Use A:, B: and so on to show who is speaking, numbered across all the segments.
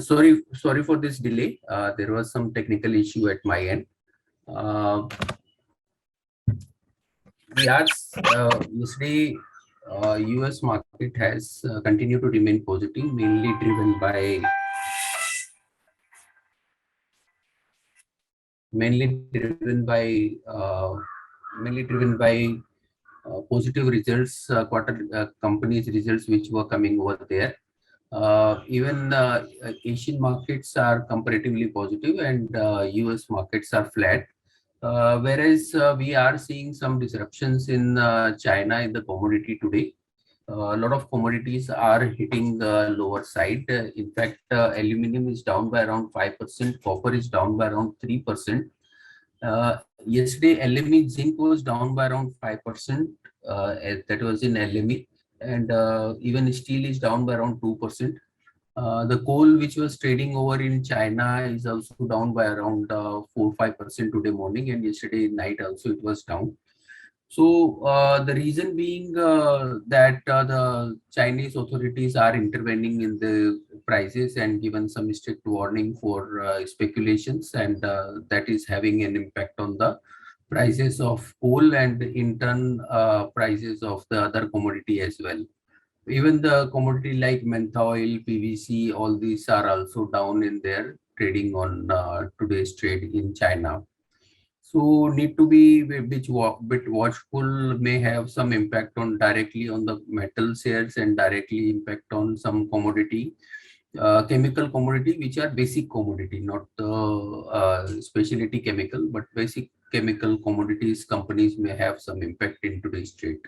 A: Sorry for this delay. There was some technical issue at my end. Yesterday, US market has continued to remain positive, mainly driven by positive results, quarter companies results which were coming over there. Even Asian markets are comparatively positive, and US markets are flat. Whereas we are seeing some disruptions in China in the commodity today. A lot of commodities are hitting the lower side. In fact, aluminum is down by around 5%, copper is down by around 3%. Yesterday, LME zinc was down by around 5%. That was in LME, and even steel is down by around 2%. The coal which was trading over in China is also down by around 4-5% today morning, and yesterday night also it was down. So the reason being that the Chinese authorities are intervening in the prices and given some strict warning for speculations, and that is having an impact on the prices of coal and in turn prices of the other commodity as well. Even the commodity like mentha oil, PVC, all these are also down in their trading on today's trade in China. So need to be a bit watchful, may have some impact on directly on the metal shares and directly impact on some commodity, chemical commodity, which are basic commodity, not the specialty chemical, but basic chemical commodities companies may have some impact in today's trade.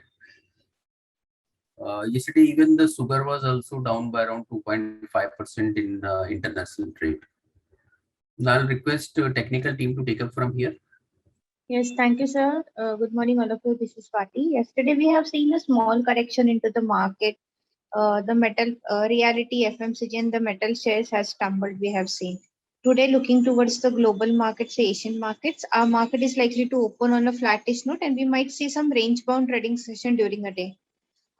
A: Yesterday, even the sugar was also down by around 2.5% in international trade. Now I'll request technical team to take up from here.
B: Yes, thank you, sir. Good morning, all of you. This is Swati. Yesterday, we have seen a small correction into the market. The metal reality FMCG and the metal shares has stumbled, we have seen. Today, looking towards the global markets, Asian markets, our market is likely to open on a flattish note, and we might see some range-bound trading session during the day.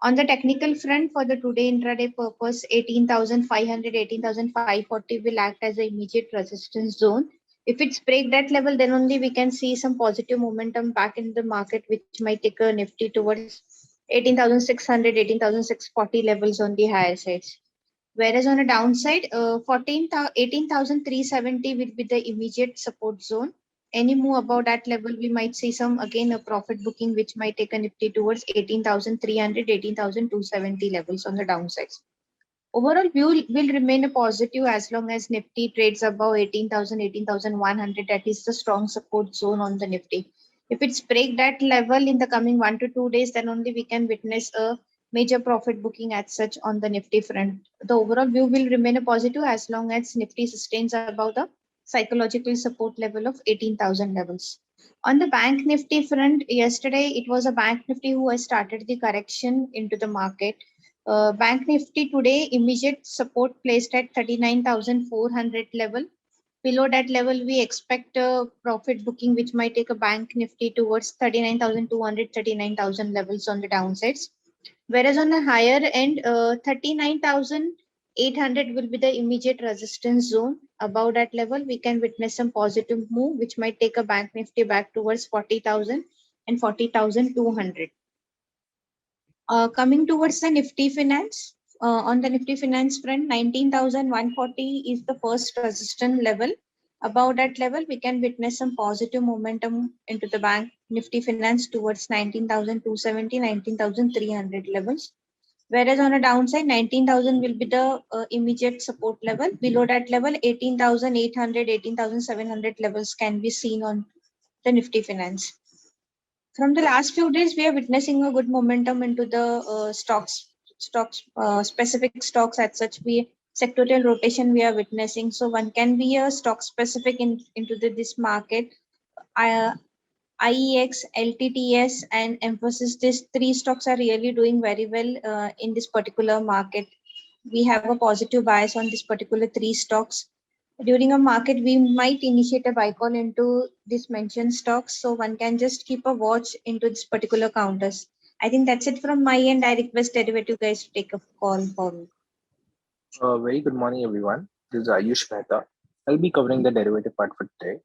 B: On the technical front, for the today intraday purpose, 18,500, 18,540 will act as an immediate resistance zone. If it's break that level, then only we can see some positive momentum back in the market, which might take a Nifty towards 18,600, 18,640 levels on the higher sides. Whereas on a downside, 18,370 will be the immediate support zone. Any move above that level, we might see some, again, a profit booking, which might take a Nifty towards 18,300, 18,270 levels on the downsides. Overall view will remain a positive as long as Nifty trades above 18,000, 18,100. That is the strong support zone on the Nifty. If it's break that level in the coming 1 to 2 days, then only we can witness a major profit booking as such on the Nifty front. The overall view will remain a positive as long as Nifty sustains above the psychological support level of 18,000 levels. On the Bank Nifty front, yesterday it was a Bank Nifty who has started the correction into the market. Bank Nifty today, immediate support placed at 39,400 level. Below that level, we expect a profit booking, which might take a Bank Nifty towards 39,200, 39,000 levels on the downsides. Whereas on the higher end, 39,800 will be the immediate resistance zone. Above that level, we can witness some positive move, which might take a Bank Nifty back towards 40,000 and 40,200. Coming towards the Nifty Finance, on the Nifty Finance front, 19,140 is the first resistance level. Above that level, we can witness some positive momentum into the Bank Nifty Finance towards 19,270, 19,300 levels. Whereas on a downside, 19,000 will be the immediate support level. Below that level, 18,800, 18,700 levels can be seen on the Nifty Finance. From the last few days, we are witnessing a good momentum into the specific stocks as such. Sectorial rotation we are witnessing. So one can be a stock specific into this market. IEX, LTTS, and Emphasis, these three stocks are really doing very well in this particular market. We have a positive bias on this particular three stocks. During a market, we might initiate a buy call into this mentioned stocks. So one can just keep a watch into this particular counters. I think that's it from my end. I request derivative guys to take a call for me.
C: Very good morning, everyone. This is Ayush Mehta. I'll be covering the derivative part for today.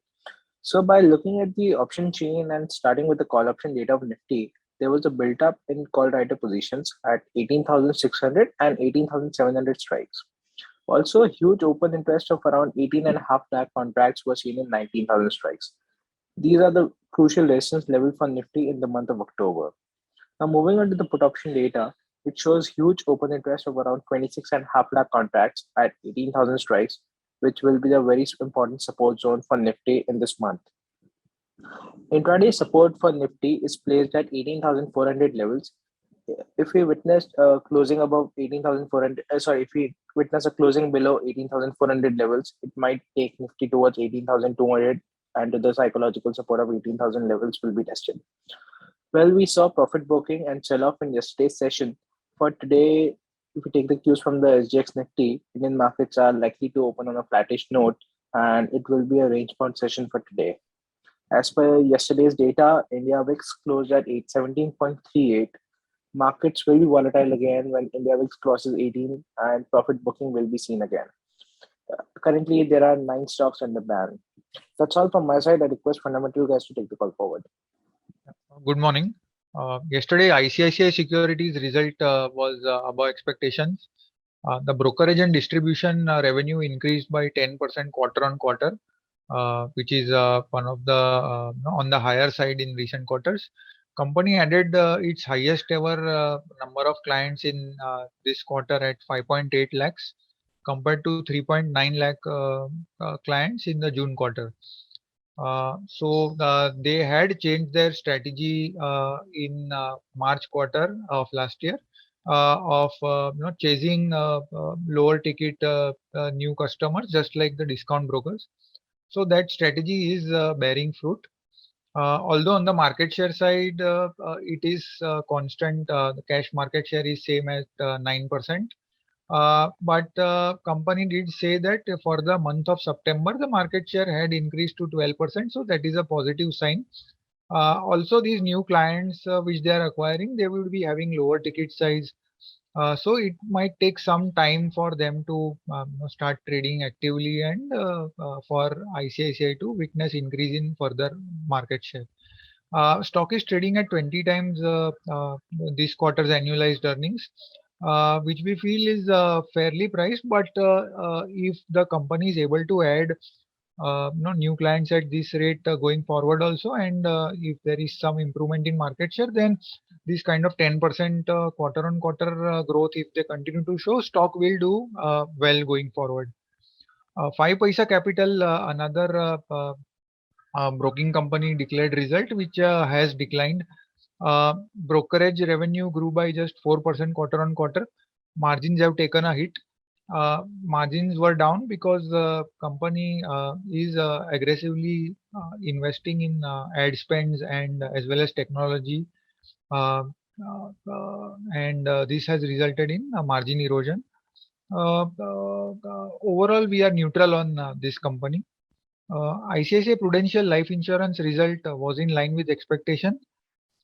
C: So by looking at the option chain and starting with the call option data of Nifty, there was a built up in call writer positions at 18,600 and 18,700 strikes. Also, a huge open interest of around 18.5 lakh contracts was seen in 19,000 strikes. These are the crucial resistance level for Nifty in the month of October. Now, moving on to the put option data, it shows huge open interest of around 26.5 lakh contracts at 18,000 strikes, which will be the very important support zone for Nifty in this month. Intraday support for Nifty is placed at 18,400 levels. If we witnessed a closing above 18,400, if we witness a closing below 18,400 levels, it might take Nifty towards 18,200 and the psychological support of 18,000 levels will be tested. Well, we saw profit booking and sell-off in yesterday's session. For today, if we take the cues from the SGX Nifty, Indian markets are likely to open on a flattish note and it will be a range-bound session for today. As per yesterday's data, India VIX closed at 817.38. Markets will be volatile again when India VIX crosses 18 and profit booking will be seen again. Currently, there are 9 stocks under ban. That's all from my side. I request fundamental guys to take the call forward.
D: Good morning. Yesterday, ICICI Securities result was above expectations. The brokerage and distribution revenue increased by 10% quarter on quarter, which is one of the on the higher side in recent quarters. Company added its highest ever number of clients in this quarter at 5.8 lakhs compared to 3.9 lakh clients in the June quarter. So they had changed their strategy in March quarter of last year of chasing lower ticket new customers, just like the discount brokers. So that strategy is bearing fruit. Although on the market share side, it is constant. The cash market share is same at 9%. But company did say that for the month of September, the market share had increased to 12%. So that is a positive sign. Also, these new clients which they are acquiring, they will be having lower ticket size. So it might take some time for them to start trading actively and for ICICI to witness increase in further market share. Stock is trading at 20 times this quarter's annualized earnings, which we feel is fairly priced. But if the company is able to add new clients at this rate going forward also, and if there is some improvement in market share, then this kind of 10% quarter on quarter growth, if they continue to show, stock will do well going forward. 5paisa Capital, another broking company, declared result which has declined. Brokerage revenue grew by just 4% quarter on quarter. Margins have taken a hit. Margins were down because the company is aggressively investing in ad spends and as well as technology, and this has resulted in margin erosion. Overall, we are neutral on this company. ICICI Prudential Life Insurance result was in line with expectation.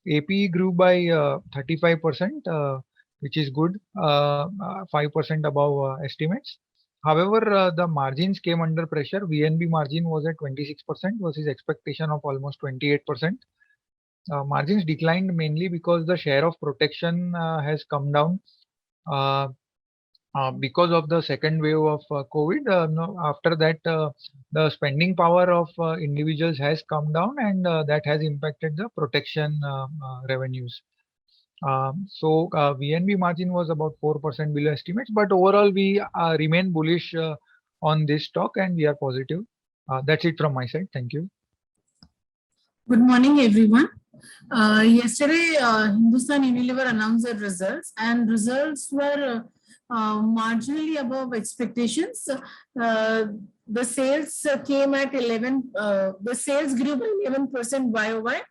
D: APE grew by 35%, which is good, 5% above estimates. However, the margins came under pressure. VNB margin was at 26% versus expectation of almost 28%. Margins declined mainly because the share of protection has come down because of the second wave of COVID. After that, the spending power of individuals has come down, and that has impacted the protection revenues. So VNB margin was about 4% below estimates, but overall we remain bullish on this stock and we are positive. That's it from my side. Thank you.
E: Good morning, everyone. Yesterday, Hindustan Unilever announced their results, and results were marginally above expectations. The sales came at 11. The sales grew by 11% YOY.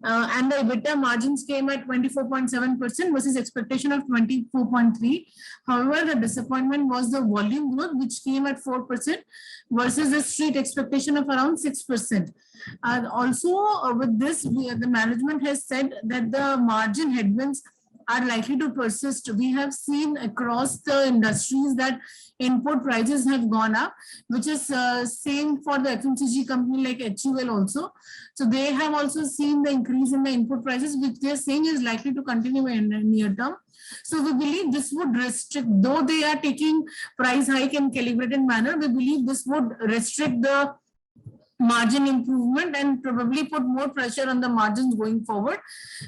E: And the EBITDA margins came at 24.7% versus expectation of 24.3%. However, the disappointment was the volume growth, which came at 4% versus the street expectation of around 6%. And also with this, the management has said that the margin headwinds are likely to persist. We have seen across the industries that input prices have gone up, which is same for the FMCG company like HUL also. So they have also seen the increase in the input prices, which they are saying is likely to continue in the near term. So we believe this would restrict, though they are taking price hike in calibrated manner, we believe this would restrict the margin improvement and probably put more pressure on the margins going forward.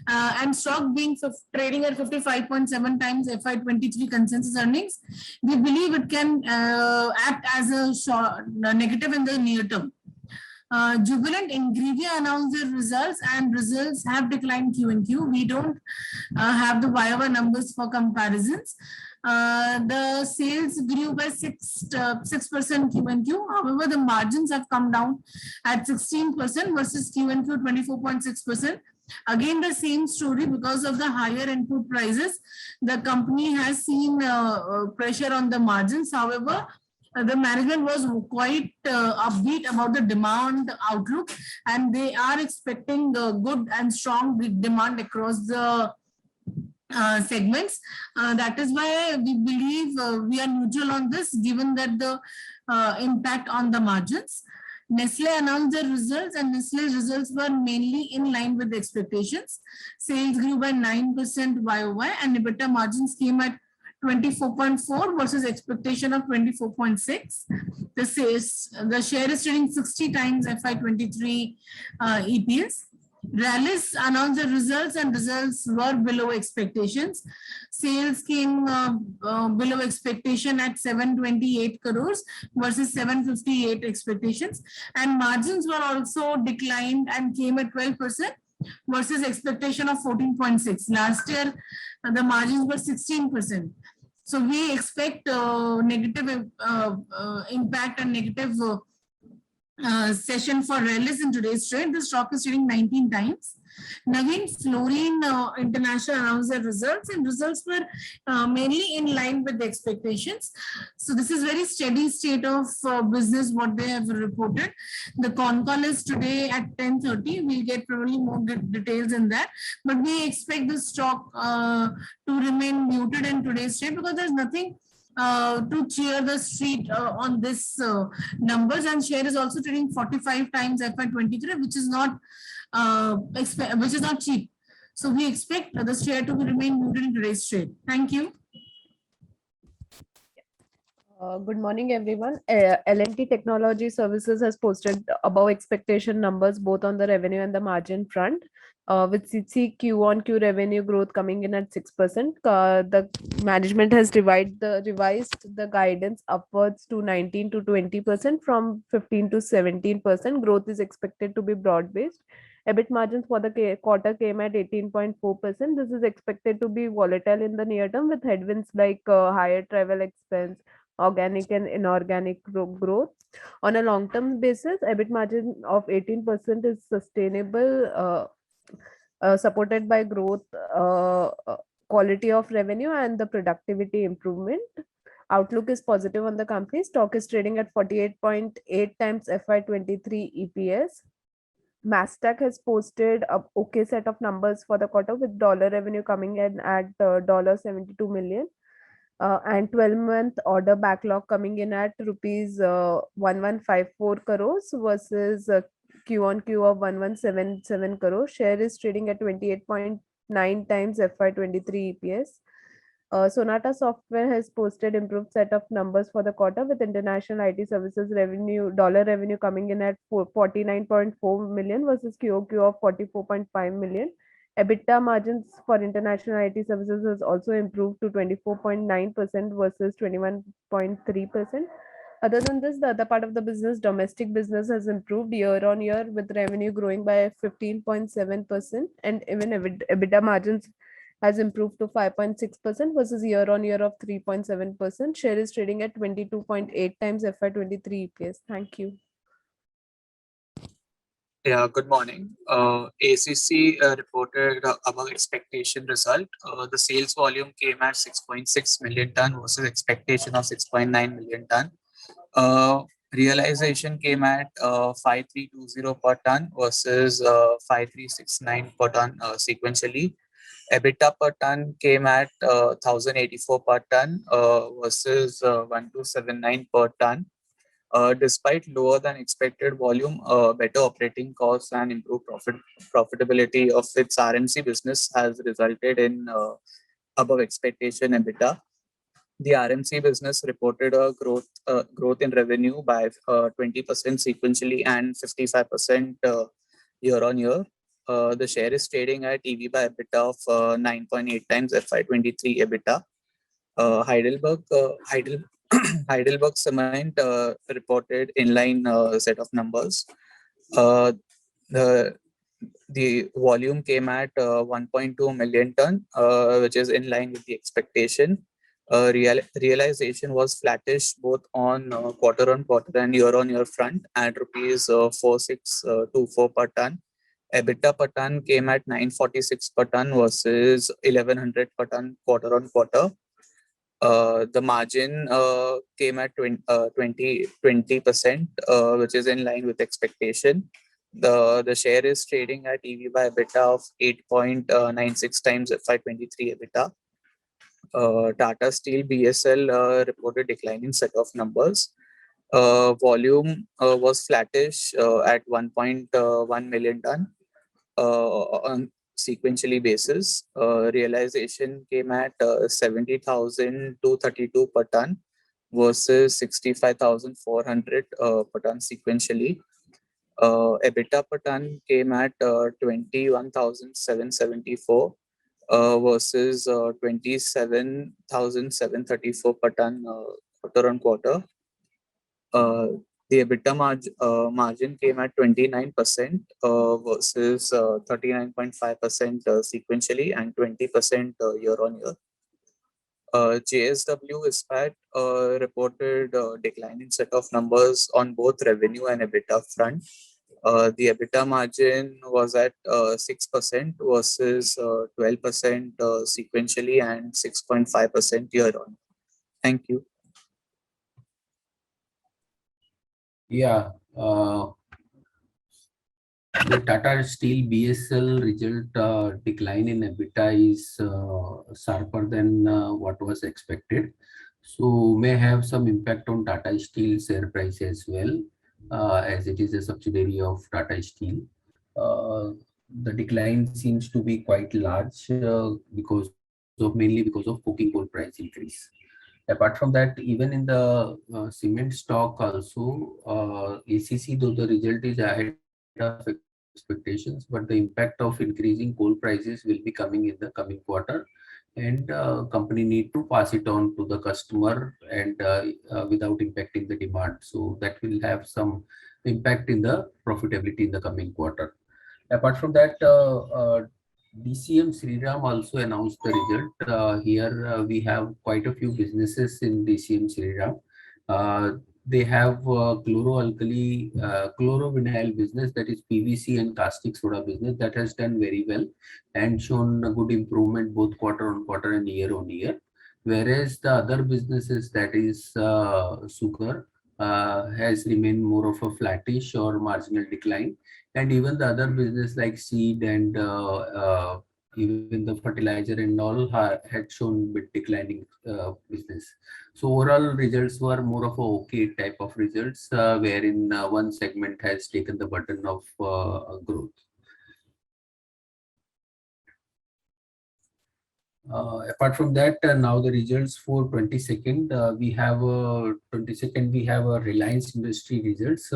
E: And stock being trading at 55.7 times FY23 consensus earnings, we believe it can act as a negative in the near term. Jubilant Ingrevia announced their results, and results have declined Q and Q. We don't have the YOY numbers for comparisons. The sales grew by 6% Q and Q. However, the margins have come down at 16% versus Q and Q 24.6%. Again, the same story, because of the higher input prices, the company has seen pressure on the margins. However, the management was quite upbeat about the demand outlook, and they are expecting good and strong demand across the segments. That is why we believe we are neutral on this, given that the impact on the margins. Nestle announced their results, and Nestle's results were mainly in line with the expectations. Sales grew by 9% YOY, and EBITDA margins came at 24.4 versus expectation of 24.6. The share is trading 60 times FY23 EPS. Rallis announced the results, and results were below expectations. Sales came below expectation at 728 crores versus 758 expectations, and margins were also declined and came at 12% versus expectation of 14.6. Last year, the margins were 16%. So we expect negative impact and negative session for Rallis in today's trade. The stock is trading 19 times. Navin Fluorine International announced their results, and results were mainly in line with the expectations. So this is very steady state of business what they have reported. The con call is today at 10:30. We'll get probably more details in that, but we expect the stock to remain muted in today's trade, because there's nothing to cheer the street on this numbers, and share is also trading 45 times FY23, which is not cheap. So we expect the share to remain muted in today's trade. Thank you.
F: Good morning, everyone. L&T Technology Services has posted above expectation numbers both on the revenue and the margin front. With CC Q-on-Q revenue growth coming in at 6%. The management has revised the guidance upwards to 19 to 20% from 15 to 17%. Growth is expected to be broad-based. EBIT margins for the quarter came at 18.4%. This is expected to be volatile in the near term, with headwinds like higher travel expense, organic and inorganic growth. On a long-term basis, EBIT margin of 18% is sustainable, supported by growth, quality of revenue, and the productivity improvement. Outlook is positive on the company. Stock is trading at 48.8 times FY23 EPS. Mastech has posted a okay set of numbers for the quarter, with dollar revenue coming in at $72 million. And 12-month order backlog coming in at rupees 1154 crores versus Q-on-Q of 1177 crores. Share is trading at 28.9 times FY23 EPS. Sonata Software has posted improved set of numbers for the quarter, with international IT services dollar revenue coming in at 49.4 million versus QOQ of 44.5 million. EBITDA margins for international IT services has also improved to 24.9% versus 21.3%. Other than this, the other part of the business, domestic business, has improved year on year, with revenue growing by 15.7%, and even EBITDA margins has improved to 5.6% versus year on year of 3.7%. Share is trading at 22.8 times FY23 EPS. Thank you.
G: Yeah, good morning. ACC reported above expectation result. The sales volume came at 6.6 million ton versus expectation of 6.9 million ton. Realization came at 5320 per ton versus 5369 per ton sequentially. EBITDA per ton came at 1,084 per ton versus 1,279 per ton. Despite lower than expected volume, better operating costs and improved profitability of its RMC business has resulted in above expectation EBITDA. The RMC business reported a growth in revenue by 20% sequentially and 55% year on year. The share is trading at EV by EBITDA of 9.8 times FY23 EBITDA. Heidelberg Cement reported inline set of numbers. The volume came at 1.2 million ton, which is in line with the expectation. Realization was flattish both on quarter on quarter and year on year front at rupees 4,624 per ton. EBITDA per ton came at 946 per ton versus 1100 per ton quarter on quarter. The margin came at 20%, which is in line with expectation. The share is trading at EV by EBITDA of 8.96 times FY23 EBITDA. Tata Steel BSL reported declining set of numbers. Volume was flattish at 1.1 million ton on sequentially basis. Realization came at 70,232 per ton versus 65,400 per ton sequentially. EBITDA per ton came at 21,774 versus 27,734 per ton quarter on quarter. The EBITDA margin came at 29% versus 39.5% sequentially and 20% year on year. JSW Ispat reported declining set of numbers on both revenue and EBITDA front. The EBITDA margin was at 6% versus 12% sequentially and 6.5% year on. Thank you.
A: Yeah. The Tata Steel BSL result decline in EBITDA is sharper than what was expected. So may have some impact on Tata Steel share price as well, as it is a subsidiary of Tata Steel. The decline seems to be quite large mainly because of coking coal price increase. Apart from that, even in the cement stock also, ACC, though the result is ahead of expectations, but the impact of increasing coal prices will be coming in the coming quarter, and company need to pass it on to the customer and without impacting the demand. So that will have some impact in the profitability in the coming quarter. Apart from that, DCM Shriram also announced the result. Here we have quite a few businesses in DCM Shriram. They have chloro-alkali, chloro-vinyl business, that is PVC and caustic soda business, that has done very well and shown a good improvement both quarter on quarter and year on year. Whereas the other businesses, that is sugar, has remained more of a flattish or marginal decline. And even the other business like seed and even the fertilizer and all had shown bit declining business. So overall results were more of a okay type of results, wherein one segment has taken the burden of growth. Apart from that, now the results for 22nd, we have a Reliance Industry results.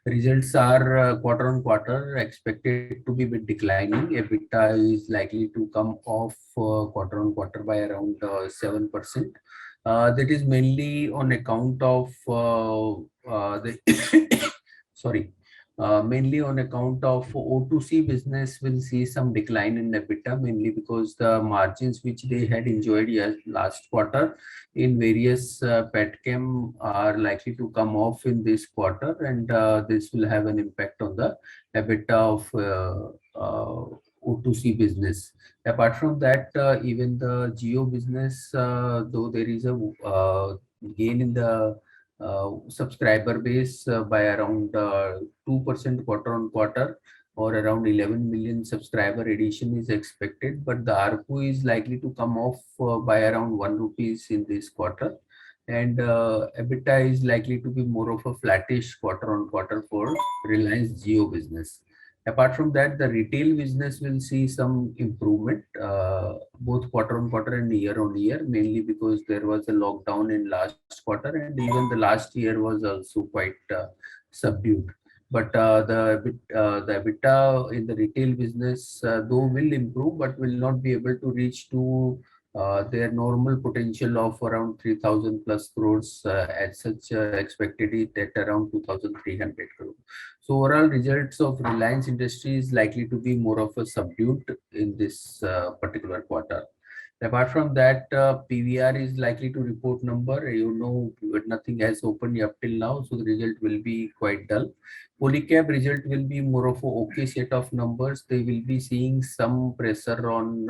A: Results are quarter on quarter expected to be a bit declining. EBITDA is likely to come off quarter on quarter by around 7%. That is mainly on account of mainly on account of O2C business will see some decline in EBITDA, mainly because the margins which they had enjoyed last quarter in various petchem are likely to come off in this quarter, and this will have an impact on the EBITDA of O2C business. Apart from that, even the Geo business, though there is a gain in the subscriber base by around 2% quarter on quarter, or around 11 million subscriber addition is expected, but the ARPU is likely to come off by around 1 rupees in this quarter. And EBITDA is likely to be more of a flattish quarter on quarter for Reliance Jio business. Apart from that, the retail business will see some improvement, both quarter on quarter and year on year, mainly because there was a lockdown in last quarter, and even the last year was also quite subdued. But the EBITDA in the retail business, though will improve, but will not be able to reach to their normal potential of around 3,000 plus crores. As such, expected it at around 2,300 crores. So overall results of Reliance Industries is likely to be more of a subdued in this particular quarter. Apart from that, PVR is likely to report number. But nothing has opened up till now, so the result will be quite dull. Polycab result will be more of a okay set of numbers. They will be seeing some pressure on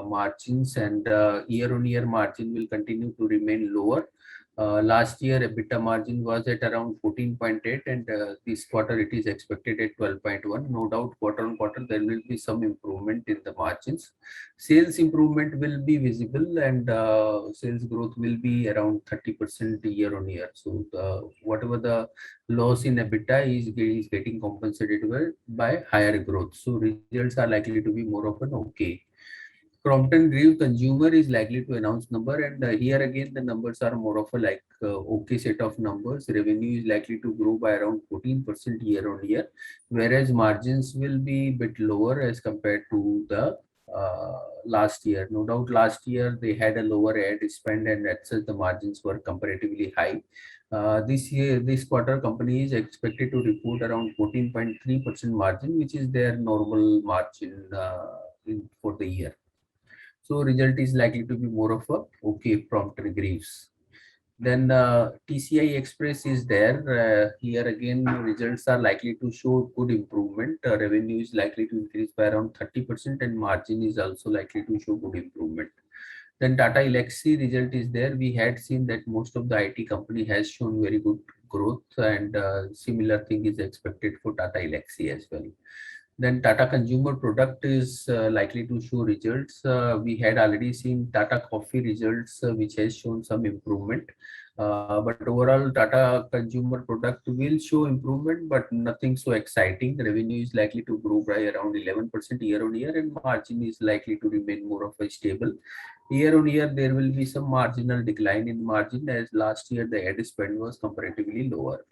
A: margins, and year-on-year margin will continue to remain lower. Last year EBITDA margin was at around 14.8, and this quarter it is expected at 12.1. No doubt quarter on quarter there will be some improvement in the margins. Sales improvement will be visible, and sales growth will be around 30% year on year. So whatever the loss in EBITDA is getting compensated by higher growth. So results are likely to be more of an okay. Crompton Greaves Consumer is likely to announce number, and here again the numbers are more of a okay set of numbers. Revenue is likely to grow by around 14% year on year, whereas margins will be bit lower as compared to the last year. No doubt last year they had a lower ad spend, and that's the margins were comparatively high. This quarter company is expected to report around 14.3% margin, which is their normal margin for the year. So result is likely to be more of a okay Crompton Greaves. Then TCI Express is there. Here again results are likely to show good improvement. Revenue is likely to increase by around 30%, and margin is also likely to show good improvement. Then Tata Elxsi result is there. We had seen that most of the IT company has shown very good growth, and similar thing is expected for Tata Elxsi as well. Then Tata Consumer Product is likely to show results. We had already seen Tata Coffee results, which has shown some improvement. But overall, Tata Consumer Product will show improvement, but nothing so exciting. The revenue is likely to grow by around 11% year on year, and margin is likely to remain more of a stable. Year on year, there will be some marginal decline in margin, as last year the ad spend was comparatively lower.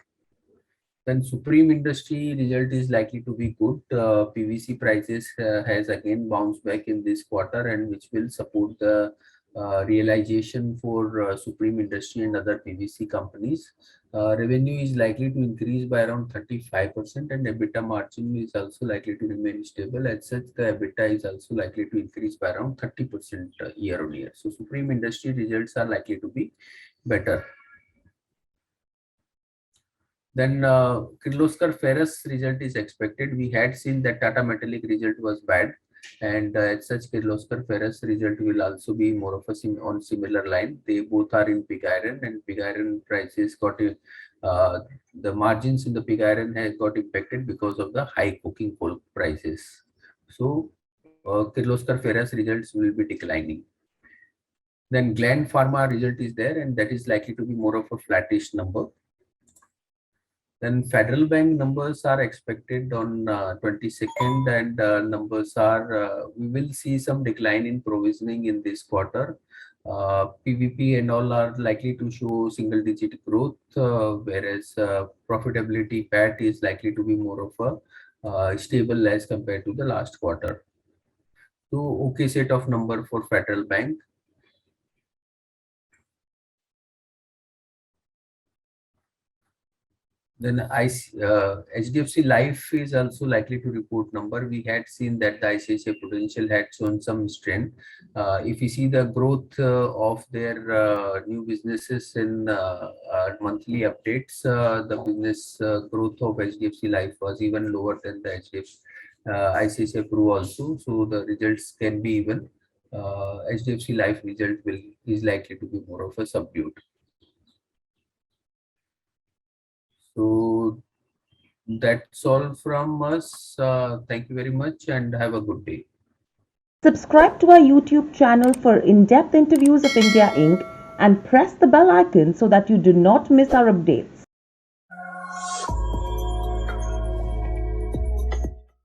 A: Then Supreme Industry result is likely to be good. PVC prices has again bounced back in this quarter, and which will support the realization for Supreme Industry and other PVC companies. Revenue is likely to increase by around 35%, and EBITDA margin is also likely to remain stable. As such, the EBITDA is also likely to increase by around 30% year on year. So Supreme Industry results are likely to be better. Then Kirloskar Ferrous result is expected. We had seen that Tata Metallic result was bad, and as such Kirloskar Ferrous result will also be more of a on similar line. They both are in pig iron, and pig iron prices got the margins in the pig iron has got impacted because of the high coking coal prices. So Kirloskar Ferrous results will be declining. Then Gland Pharma result is there, and that is likely to be more of a flattish number. Then Federal Bank numbers are expected on 22nd, and numbers are, we will see some decline in provisioning in this quarter. PVP and all are likely to show single digit growth, whereas profitability PAT is likely to be more of a stable as compared to the last quarter. So okay set of number for Federal Bank. Then HDFC Life is also likely to report number. We had seen that the ICICI Prudential had shown some strength. If you see the growth of their new businesses in monthly updates, the business growth of HDFC Life was even lower than the ICICI Pru also. So the results can be even. HDFC Life result is likely to be more of a subdued. So That's all from us. Thank you very much and have a good day.
H: Subscribe to our YouTube channel for in-depth interviews of India Inc. and press the bell icon so that you do not miss our updates.